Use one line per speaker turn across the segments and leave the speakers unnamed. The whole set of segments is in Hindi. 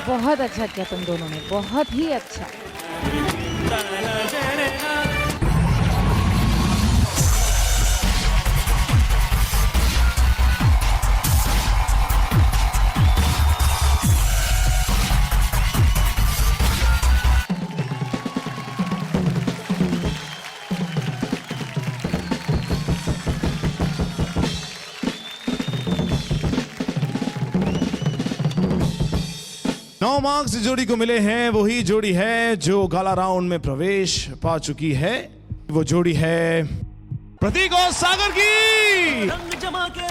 बहुत अच्छा किया तुम दोनों ने, बहुत ही अच्छा।
नौ मार्क्स जोड़ी को मिले हैं। वही जोड़ी है जो गाला राउंड में प्रवेश पा चुकी है। वो जोड़ी है प्रतीक और सागर की।
रंग जमा के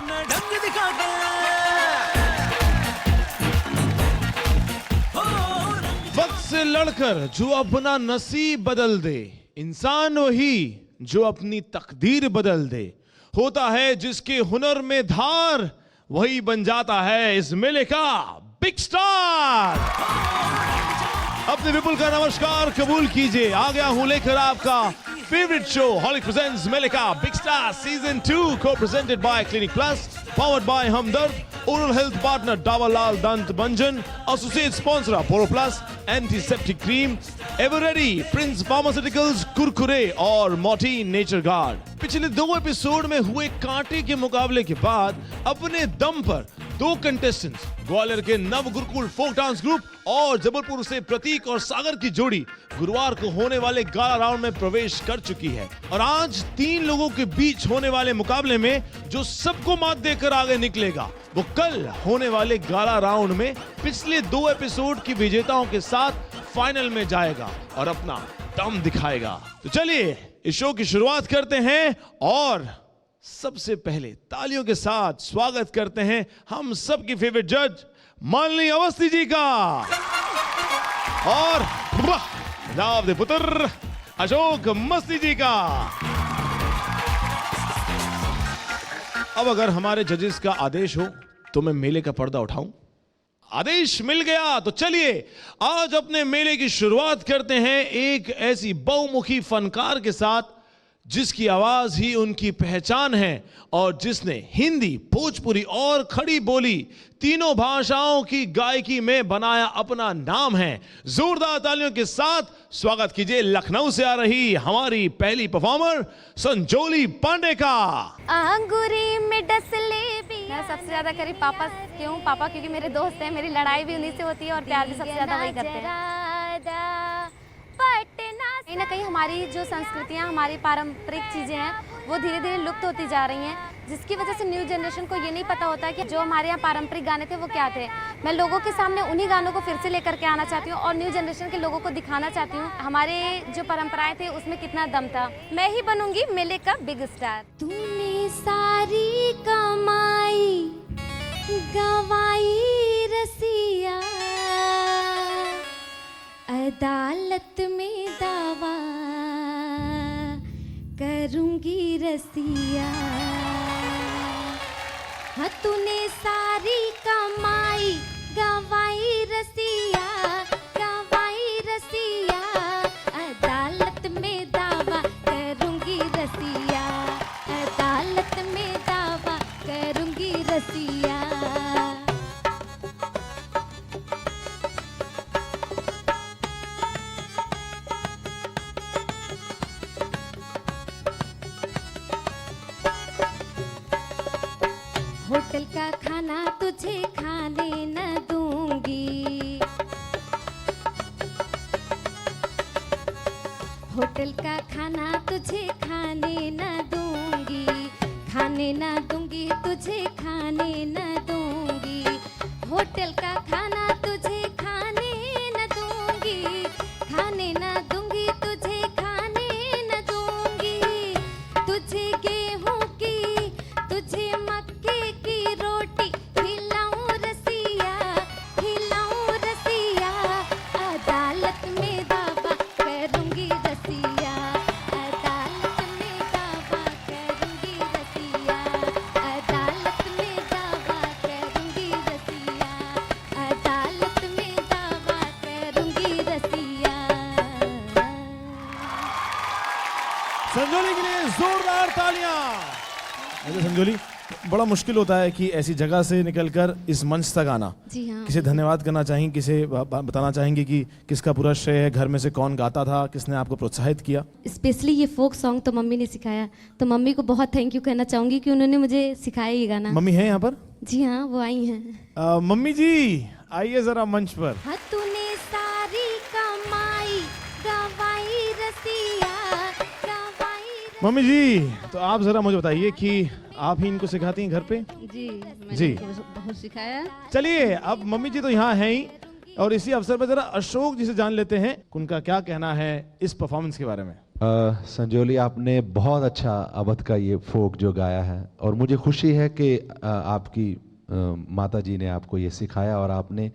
न ढंग दिखा के
वक्त से लड़कर जो अपना नसीब बदल दे, इंसान वही जो अपनी तकदीर बदल दे। होता है जिसके हुनर में धार, वही बन जाता है इस मेले का बिग स्टार। अपने विपुल का नमस्कार कबूल कीजिए। आ गया हूं लेकर आपका फेवरेट शो हॉलिक प्रेजेंट्स मेले का बिग स्टार सीजन 2, को presented by Clinic Plus, powered by Hamdard, oral health partner डाबरलाल दंत मंजन, associate sponsor Apollo plus, antiseptic cream, Eveready, Prince pharmaceuticals, Kurkure और मोर्टीन नेचर गार्ड। पिछले 2 एपिसोड में हुए कांटे के मुकाबले के बाद अपने दम पर 2 कंटेस्टेंट्स, ग्वालियर के नव गुरुकुल फोक डांस ग्रुप और जबलपुर से प्रतीक और सागर की जोड़ी गुरुवार को होने वाले गाला राउंड में प्रवेश कर चुकी है। और आज 3 लोगों के बीच होने वाले मुकाबले में जो सबको मात देकर आगे निकलेगा, वो कल होने वाले गाला राउंड में पिछले 2 एपिसोड की विजेताओं के साथ फाइनल में जाएगा और अपना दम दिखाएगा। तो चलिए इस शो की शुरुआत करते हैं और सबसे पहले तालियों के साथ स्वागत करते हैं हम सबकी फेवरेट जज मालिनी अवस्थी जी का और पंजाब दे पुत्र अशोक मस्ती जी का। अब अगर हमारे जजेस का आदेश हो तो मैं मेले का पर्दा उठाऊं। आदेश मिल गया तो चलिए आज अपने मेले की शुरुआत करते हैं एक ऐसी बहुमुखी फनकार के साथ जिसकी आवाज ही उनकी पहचान है और जिसने हिंदी, भोजपुरी और खड़ी बोली तीनों भाषाओं की गायकी में बनाया अपना नाम है। जोरदार तालियों के साथ स्वागत कीजिए लखनऊ से आ रही हमारी पहली परफॉर्मर संजोली पांडे का।
अंगूरी में डसले भी। मैं सबसे ज्यादा करीब पापा क्यों? पापा क्योंकि मेरे दोस्त हैं, मेरी लड़ाई भी उन्हीं से होती है और प्यार भी सबसे ज्यादा वही करते हैं। कहीं ना कहीं हमारी जो संस्कृतियाँ, हमारी पारंपरिक चीज़ें हैं वो धीरे धीरे लुप्त होती जा रही हैं, जिसकी वजह से न्यू जनरेशन को ये नहीं पता होता है कि जो हमारे यहाँ पारंपरिक गाने थे वो क्या थे। मैं लोगों के सामने उन्हीं गानों को फिर से लेकर के आना चाहती हूँ और न्यू जनरेशन के लोगों को दिखाना चाहती हूँ हमारे जो परंपराएं थे उसमें कितना दम था। मैं ही बनूंगी मेले का बिग स्टार। तूने सारी कमाई गवाई रसिया, अदालत में दावा करूंगी रसिया। हाँ तूने सारी कमाई गवाई रसिया, गवाई रसिया, अदालत में दावा करूंगी रसिया, अदालत में दावा करूंगी रसिया। होटल का खाना तुझे खाने न दूंगी, होटल का खाना तुझे खाने न दूंगी, खाने न दूंगी तुझे खाने न दूंगी, होटल का खाना तुझे खाने न दूंगी, खाने न दूंगी तुझे खाने न दूंगी। तुझे गेहूं की, तुझे मक्के की रोटी खिलाऊं रसिया, खिलाऊं रसिया, अदालत में दावा करूंगी रसिया, अदालत में दावा करूंगी रसिया, अदालत में दावा करूंगी रसिया, अदालत में दावा करूंगी रसिया।
संजोली के लिए जोरदार तालियां। संजोली बड़ा मुश्किल होता है कि ऐसी जगह से निकलकर इस मंच तक आना।
जी हाँ।
किसे धन्यवाद करना चाहेंगे, किसे बताना चाहेंगे कि किसका पूरा श्रेय है, घर में से कौन गाता था, किसने आपको प्रोत्साहित किया?
स्पेशली ये फोक सॉन्ग तो मम्मी ने सिखाया, तो मम्मी को बहुत थैंक यू कहना चाहूँगी कि उन्होंने मुझे सिखाया ये गाना।
मम्मी है यहाँ पर?
जी हाँ, वो आई हैं।
मम्मी जी आइए जरा मंच पर।
हाँ, तूने सारी कमाई गवाई रसिया गवाई।
मम्मी जी तो आप जरा मुझे बताइए कि आप ही इनको सिखाती हैं घर पे?
जी मैंने
जी।
इनको बहुत सिखाया।
चलिए अब मम्मी जी तो यहाँ हैं ही, और इसी अवसर पर जरा अशोक जी से जान लेते हैं उनका क्या कहना है इस परफॉर्मेंस के बारे में।
संजोली, आपने बहुत अच्छा अवध का ये फोक जो गाया है, और मुझे खुशी है कि आपकी माता जी ने आपको ये सिखाया, और आपने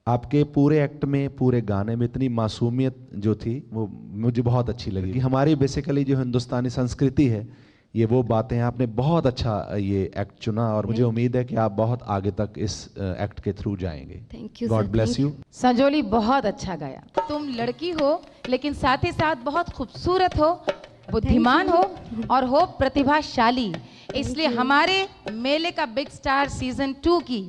आपके पूरे एक्ट में, पूरे गाने में इतनी मासूमियत जो थी वो मुझे बहुत अच्छी लगी। कि हमारी बेसिकली जो हिंदुस्तानी संस्कृति है, ये वो बातें हैं। आपने बहुत अच्छा ये एक्ट चुना, और मुझे उम्मीद है कि आप बहुत आगे तक इस एक्ट के थ्रू जाएंगे।
Thank you.
God bless you.
Sanjoli बहुत अच्छा गाया। तुम लड़की हो लेकिन साथ ही साथ बहुत खूबसूरत हो, बुद्धिमान हो और हो प्रतिभाशाली। इसलिए हमारे मेले का बिग स्टार सीजन 2 की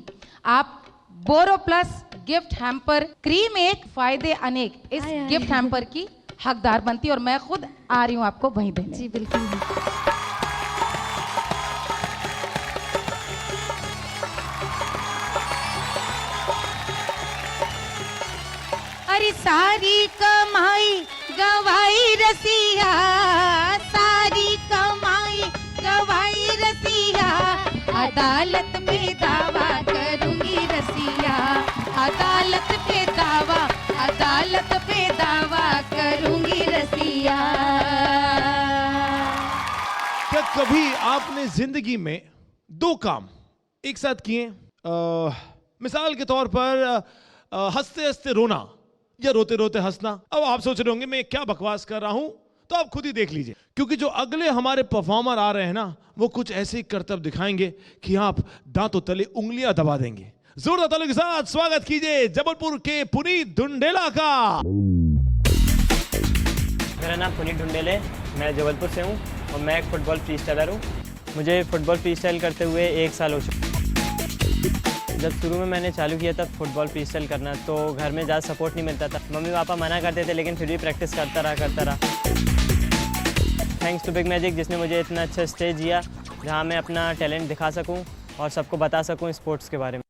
आप बोरो प्लस गिफ्ट हैम्पर क्रीम एक फायदे अनेक इस गिफ्ट हैम्पर की हकदार बनती, और मैं खुद आ रही हूँ आपको वहीं देने।
जी बिल्कुल।
अरे सारी कमाई गवाई रसिया, सारी कमाई गवाई रसिया, अदालत पे दावा करूंगी रसिया, अदालत पे दावा, अदालत पे दावा करूंगी रसिया।
क्या कभी आपने जिंदगी में दो काम एक साथ किए? मिसाल के तौर पर हंसते हंसते रोना या रोते रोते हंसना। अब आप सोच रहे होंगे मैं क्या बकवास कर रहा हूं, तो आप खुद ही देख लीजिए, क्योंकि जो अगले हमारे परफॉर्मर आ रहे हैं ना, वो कुछ ऐसे करतब दिखाएंगे कि आप दांतों तले उंगलियां दबा देंगे। जोरदार तालियों के साथ स्वागत कीजिए जबलपुर के पुनीत ढुंडेला का।
मेरा नाम पुनीत ढुंडेल है, मैं जबलपुर से हूँ और मैं एक फुटबॉल फ्री स्टाइलर हूँ। मुझे फुटबॉल फ्री स्टाइल करते हुए 1 साल हो चुका। जब शुरू में मैंने चालू किया था फुटबॉल फ्री स्टाइल करना, तो घर में ज़्यादा सपोर्ट नहीं मिलता था। मम्मी पापा मना करते थे, लेकिन फिर भी प्रैक्टिस करता रहा। थैंक्स टू बिग मैजिक, जिसने मुझे इतना अच्छा स्टेज दिया जहाँ मैं अपना टैलेंट दिखा सकूँ और सबको बता सकूँ स्पोर्ट्स के बारे में।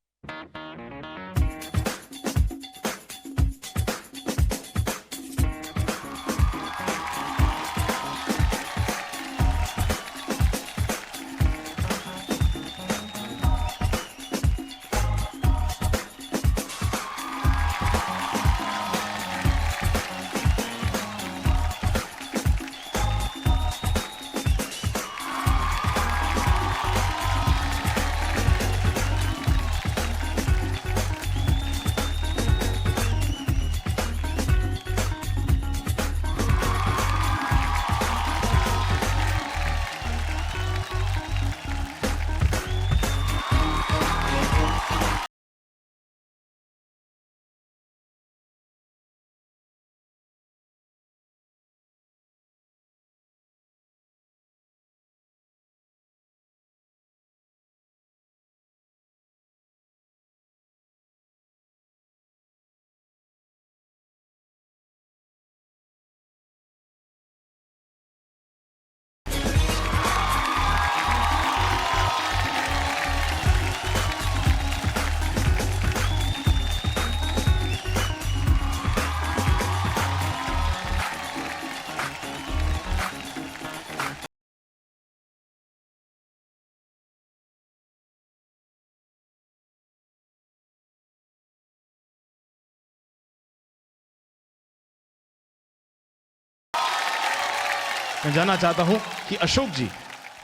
मैं जानना चाहता हूं कि अशोक जी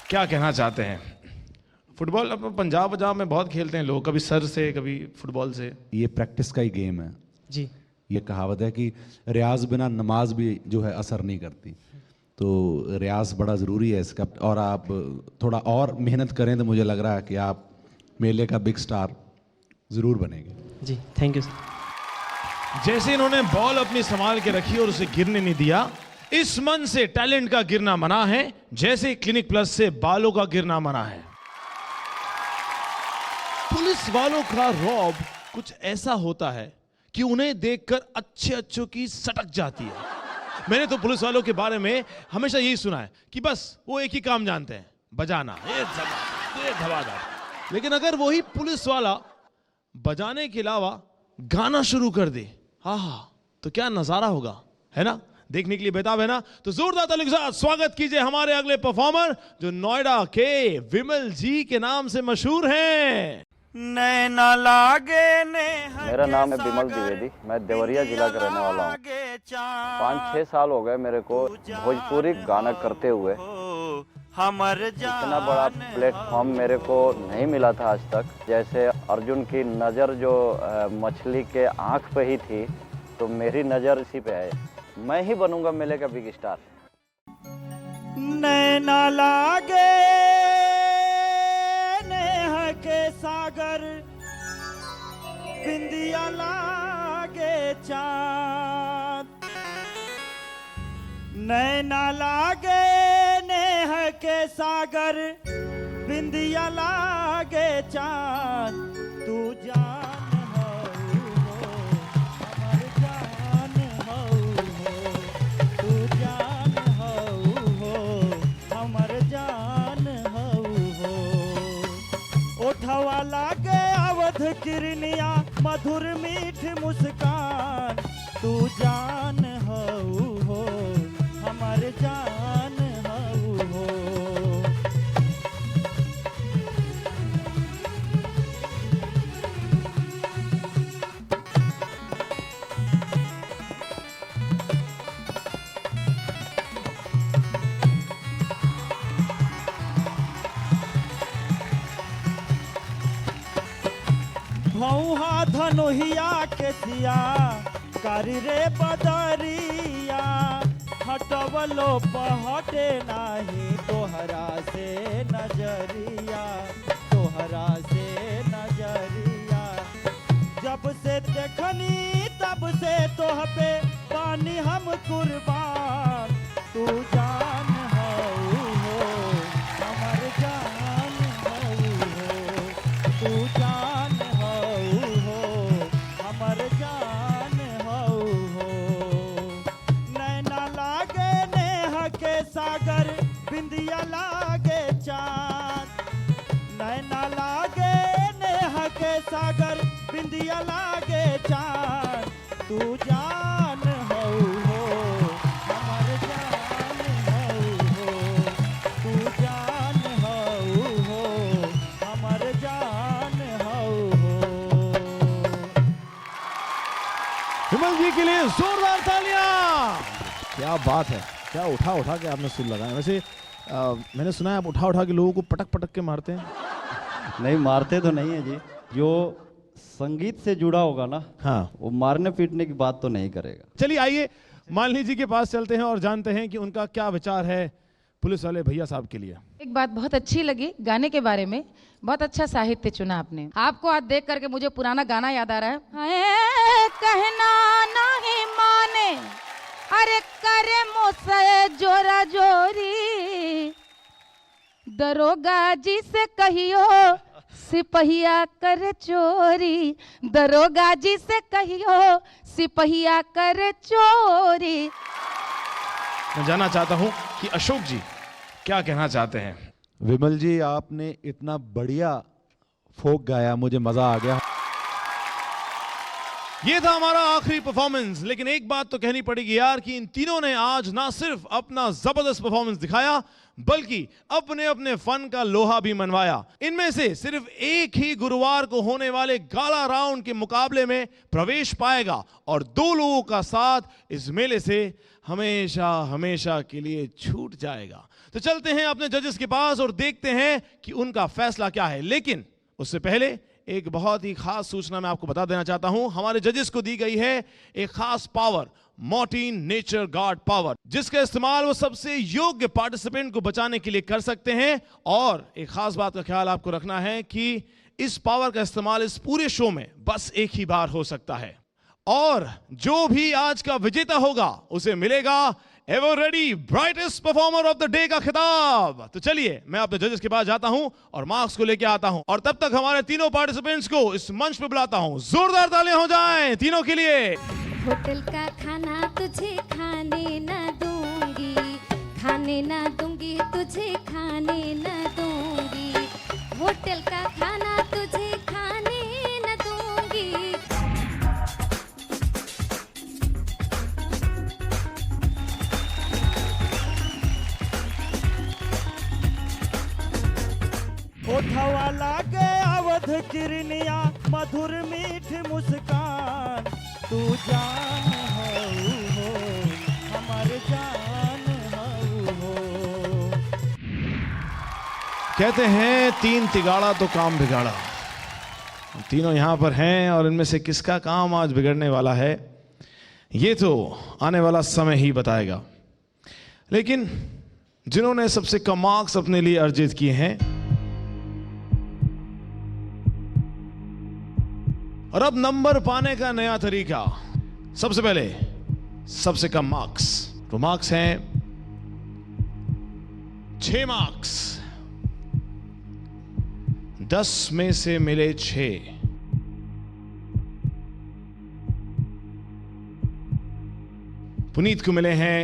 क्या कहना चाहते हैं। फुटबॉल अब पंजाब में बहुत खेलते हैं लोग, कभी सर से कभी फुटबॉल से।
ये प्रैक्टिस का ही गेम है
जी।
ये कहावत है कि रियाज बिना नमाज भी जो है असर नहीं करती, तो रियाज बड़ा ज़रूरी है इसका। और आप थोड़ा और मेहनत करें तो मुझे लग रहा है कि आप मेले का बिग स्टार ज़रूर बनेंगे।
जी थैंक यू सर।
जैसे इन्होंने बॉल अपनी संभाल के रखी और उसे गिरने नहीं दिया, इस मन से टैलेंट का गिरना मना है, जैसे क्लिनिक प्लस से बालों का गिरना मना है। पुलिस वालों का रौब कुछ ऐसा होता है कि उन्हें देखकर अच्छों की सटक जाती है। मैंने तो पुलिस वालों के बारे में हमेशा यही सुना है कि बस वो एक ही काम जानते हैं, बजाना, ये धमाधम। लेकिन अगर वही पुलिस वाला बजाने के अलावा गाना शुरू कर दे, तो क्या नजारा होगा, है ना? देखने के लिए बेताब है ना? तो जोरदार तालियों के साथ स्वागत कीजिए हमारे अगले परफॉर्मर जो नोएडा के विमल जी के नाम से मशहूर हैं।
नैना लागे ने
मेरा नाम है विमल द्विवेदी, मैं देवरिया जिला का रहने वाला हूँ। 5-6 साल हो गए मेरे को भोजपुरी गाना करते हुए। इतना बड़ा प्लेटफॉर्म मेरे को नहीं मिला था आज तक। जैसे अर्जुन की नज़र जो मछली के आँख पे ही थी, तो मेरी नज़र इसी पे है। मैं ही बनूंगा मेले का बिग स्टार।
नैना लागे नेह के सागर, बिंदिया लागे चाँद। नैना लागे नेह के सागर, बिंदिया लागे चाँद। तू जान हो हमर जान हो, तू जान हो हमर जान हो। ओठवा लागे अवध किरनिया, मधुर मीठ मुस्कान। तू जान हो हमर जान हो। भौहा धनुहिया के सिया, कारी रे बदरिया। हटवलो पहटे नाही तोहरा से नजरिया, तोहरा से नजरिया। जब से देखनी तब से तोह पे पानी हम कुर्बान। तू जान हो हमर जान हो, तू जान हो हमर जान हो। नैना लागे नेह के सागर, बिंदिया लागे चाँद। नैना लागे नेह के सागर, बिंदिया लागे चाँद। तू जान हो हमर जान हो, तू जान हो हमर जान हो।
विमल जी के लिए जोरदार तालियां। क्या बात है, क्या उठा उठा के आपने सुर लगाया। वैसे मैंने सुना है आप उठा उठा के लोगों को पटक पटक के मारते हैं।
नहीं, मारते तो नहीं है जी। जो संगीत से जुड़ा होगा ना,
हाँ,
वो मारने पीटने की बात तो नहीं करेगा।
चलिए आइए मालिनी जी के पास चलते हैं और जानते हैं कि उनका क्या विचार है पुलिस वाले भैया साहब के लिए।
एक बात बहुत अच्छी लगी गाने के बारे में, बहुत अच्छा साहित्य चुना आपने। आपको आज देख करके मुझे पुराना गाना याद आ रहा है। कहना नहीं माने, अरे करे मुझसे जोरा जोरी। दरोगा जी से कहियो सिपहिया कर चोरी। दरोगा जी से कहियो सिपहिया कर चोरी।
मैं जानना चाहता हूं कि अशोक जी क्या कहना चाहते हैं।
विमल जी, आपने इतना बढ़िया फोक गाया, मुझे मजा आ गया।
ये था हमारा आखिरी परफॉर्मेंस, लेकिन एक बात तो कहनी पड़ेगी यार कि इन तीनों ने आज ना सिर्फ अपना जबरदस्त परफॉर्मेंस दिखाया, बल्कि अपने अपने फन का लोहा भी मनवाया। इनमें से सिर्फ एक ही गुरुवार को होने वाले गाला राउंड के मुकाबले में प्रवेश पाएगा और 2 लोगों का साथ इस मेले से हमेशा हमेशा के लिए छूट जाएगा। तो चलते हैं अपने जजेस के पास और देखते हैं कि उनका फैसला क्या है। लेकिन उससे पहले एक बहुत ही खास सूचना मैं आपको बता देना चाहता हूं। हमारे जजेस को दी गई है एक खास power, Morton nature guard power, जिसका इस्तेमाल वो सबसे योग्य पार्टिसिपेंट को बचाने के लिए कर सकते हैं। और एक खास बात का ख्याल आपको रखना है कि इस पावर का इस्तेमाल इस पूरे शो में बस एक ही बार हो सकता है। और जो भी आज का विजेता होगा उसे मिलेगा ever ready brightest performer of the day का खिताब। तो चलिए मैं अपने जजेस के पास जाता हूं और मार्क्स को लेके आता हूं, और तब तक हमारे तीनों पार्टिसिपेंट्स को इस मंच पे बुलाता हूं। जोरदार तालियां हो जाएं तीनों के लिए।
होटल का खाना तुझे खाने न दूंगी, खाने न दूंगी तुझे खाने न दूंगी, होटल का खाना तुझे खाने न दूंगी।
ओठवा लागे अवध किरनिया, मधुर मीठ मुस्कान, तू जान हो हमार जान हो।
कहते हैं तीन तिगाड़ा तो काम बिगाड़ा। तीनों यहां पर हैं और इनमें से किसका काम आज बिगड़ने वाला है ये तो आने वाला समय ही बताएगा। लेकिन जिन्होंने सबसे कम मार्क्स अपने लिए अर्जित किए हैं, और अब नंबर पाने का नया तरीका। सबसे पहले सबसे कम मार्क्स, तो मार्क्स हैं 6 मार्क्स। 10 में से मिले 6। पुनीत को मिले हैं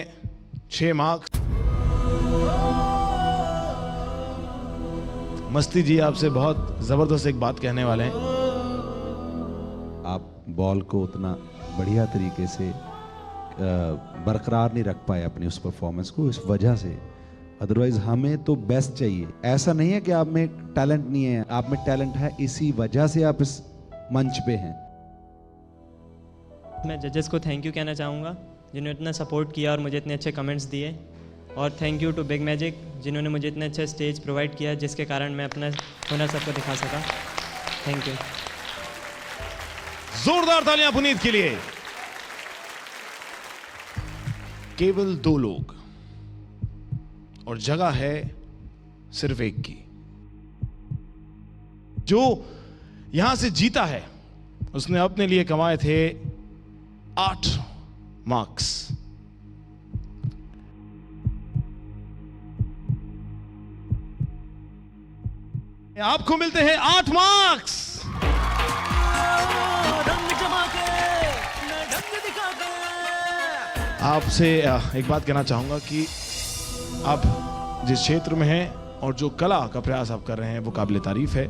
6 मार्क्स। मस्ती जी आपसे बहुत जबरदस्त एक बात कहने वाले हैं।
आप बॉल को उतना बढ़िया तरीके से बरकरार नहीं रख पाए अपनी उस परफॉर्मेंस को, इस वजह से। अदरवाइज हमें तो बेस्ट चाहिए। ऐसा नहीं है कि आप में टैलेंट नहीं है, आप में टैलेंट है, इसी वजह से आप इस मंच पे हैं।
मैं जजेस को थैंक यू कहना चाहूँगा जिन्होंने इतना सपोर्ट किया और मुझे इतने अच्छे कमेंट्स दिए, और thank you to Big Magic जिन्होंने मुझे इतने अच्छे स्टेज प्रोवाइड किया जिसके कारण मैं अपना हुनर सबको दिखा सका। Thank you.
जोरदार तालियां पुनीत के लिए। केवल 2 लोग और जगह है सिर्फ एक की। जो यहां से जीता है उसने अपने लिए कमाए थे 8 मार्क्स। आपको मिलते हैं 8 मार्क्स। आपसे एक बात कहना चाहूंगा कि आप जिस क्षेत्र में हैं और जो कला का प्रयास आप कर रहे हैं वो काबिल तारीफ है।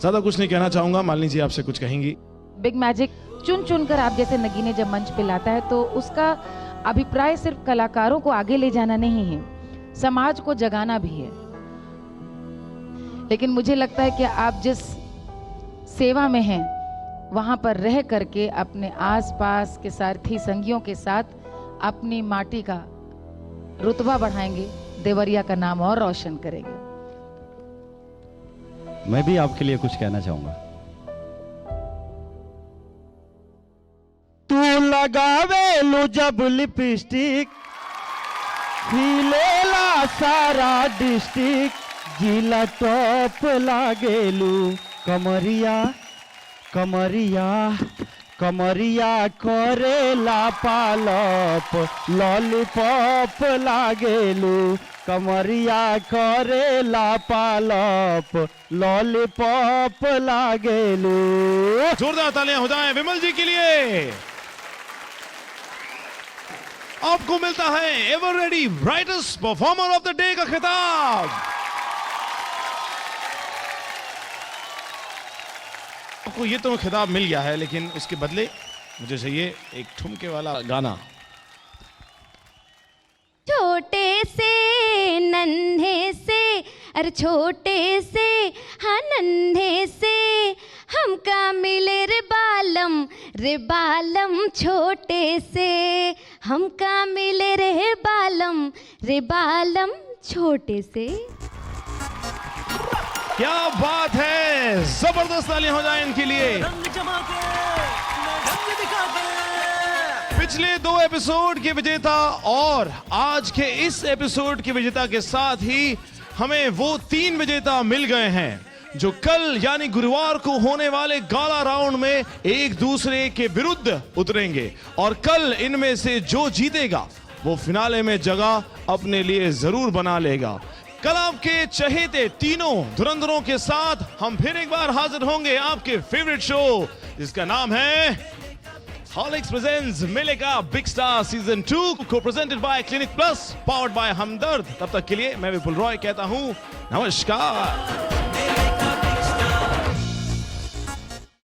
ज्यादा कुछ नहीं कहना चाहूंगा। मालिनी जी आपसे कुछ कहेंगी?
बिग मैजिक चुन चुन कर आप जैसे नगीने जब मंच पे लाता है तो उसका अभिप्राय सिर्फ कलाकारों को आगे ले जाना नहीं है, समाज को जगाना भी है। लेकिन मुझे लगता है कि आप जिस सेवा में हैं वहां पर रह करके अपने आसपास के साथी संगियों के साथ अपनी माटी का रुतबा बढ़ाएंगे, देवरिया का नाम और रोशन करेंगे।
मैं भी आपके लिए कुछ कहना चाहूंगा।
तू लगावे लो जब लिपस्टिक, हिलेला सारा डिस्ट्रिक्ट, जिला टॉप लागेलू, कमरिया कमरिया कमरिया करेला पालप, लॉलीपॉप लागेलू, कमरिया करेला पालप, लॉलीपॉप लागेलू।
जोरदार तालियां हो जाएं विमल जी के लिए। आपको मिलता है ever ready brightest performer of the day का खिताब। आपको ये तो खिताब मिल गया है, लेकिन उसके बदले मुझे चाहिए एक ठुमके वाला गाना।
छोटे से नन्हे से, अरे छोटे से हाँ नन्हे से, हमका मिले रे बालम छोटे से, हमका मिले रे बालम छोटे से।
क्या बात है, जबरदस्त तालियां हो जाएं इनके लिए। पिछले 2 एपिसोड के विजेता और आज के इस एपिसोड के विजेता के साथ ही हमें वो 3 विजेता मिल गए हैं जो कल यानी गुरुवार को होने वाले गाला राउंड में एक दूसरे के विरुद्ध उतरेंगे, और कल इनमें से जो जीतेगा वो फिनाले में जगह अपने लिए जरूर बना लेगा। कल आपके चहेते तीनों धुरंधरों के साथ हम फिर एक बार हाजिर होंगे आपके फेवरेट शो जिसका नाम है हॉलिक्स प्रेजेंट्स मेले का बिग स्टार सीजन 2, को presented by Clinic Plus, powered by Hamdard. तब तक के लिए मैं विपुल रॉय कहता हूं नमस्कार।